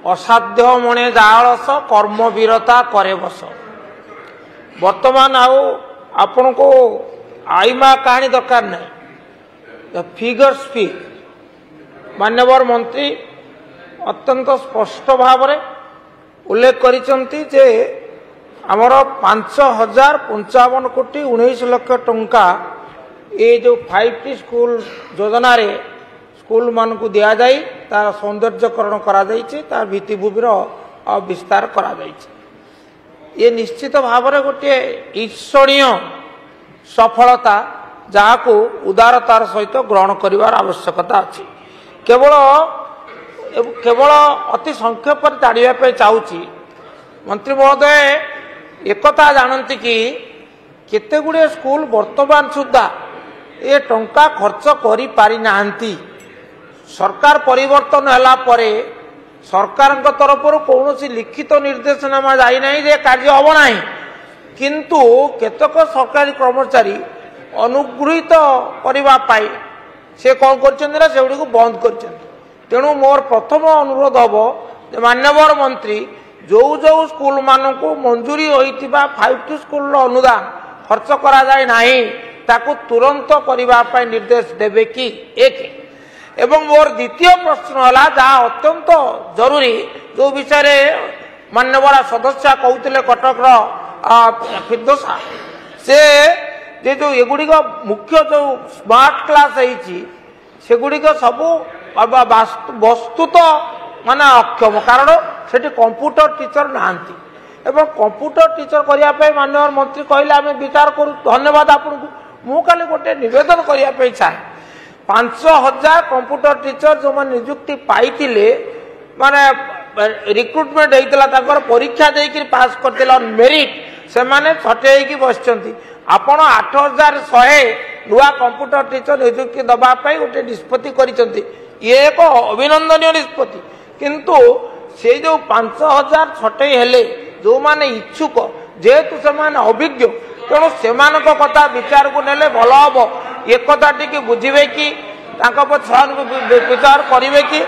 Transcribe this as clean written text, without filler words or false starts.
असाध्य मणे जाळस कर्मवीरता करे बस। वर्तमान आपण को आईमा कहानी दरकार नहीं, फिगर स्पीक। मान्यवर मंत्री अत्यंत स्पष्ट भाव में उल्लेख करिसंती जे आमर 5055 कोटी 19 लाख टंका ये जो 5T स्कूल योजना रे स्कूल मान को दिया जाई तार सौंदर्यकरण करा जाइछे, तार भित्तिभूमिर विस्तार करा जाइछे। ये निश्चित भाव में गोटे ईर्षणीय सफलता जहाको उदारतार सहित ग्रहण करिवार आवश्यकता अछि। केवल अति संक्षेप जाना चाहूँगी मंत्री महोदय एकथा जानती कि केते गुड़े स्कूल वर्तमान सुधा ये टंका खर्च करि पारि नाहंती। सरकार परिवर्तन होला परे सरकार तरफ कौन लिखित निर्देशनामा जाई नहीं जे कार्य हम ना, किंतु केतक सरकारी कर्मचारी अनुगृहित करने से कौन कर बंद कर। तेणु मोर प्रथम अनुरोध हम मान्यवर मंत्री जो जो स्कूल मान को मंजूरी होइतिबा 5T स्कूल अनुदान खर्च करा जाए नहीं ताकू तुरंत करने निर्देश देवे कि एक। एवं मोर द्वितीय प्रश्न है जहाँ अत्यंत जरूरी जो विषय मान्यवर सदस्य कहते कटक फिरदोसा से जो एगुड़िक मुख्य जो स्मार्ट क्लास सेगुड़िक सबू वस्तुत माने अक्षम, कारण से कंप्यूटर टीचर नहांती एवं कंप्यूटर टीचर करने माननीय मंत्री कहले आम विचार करूँ। धन्यवाद आपको। मु खाली गोटे निवेदन करने चाहे 5000 कंप्यूटर टीचर जो मैंने नियुक्ति पाई माने रिक्रुटमेंट होता परीक्षा देकर पास करते मेरिट से माने छटे बसती। आपण 8100 नुआ कंप्यूटर टीचर नियुक्ति दवाई गोटे निष्पत्ति करिसेंती। ये एक अभिनंदनीय निष्पत्ति, किंतु से जो 5000 छटे हेले जो माने इच्छुक जेहेतु से अभिज्ञ तेणु से कथा विचार को नेले भल हम एक कथा टी बुझे कि विचार करेंगे कि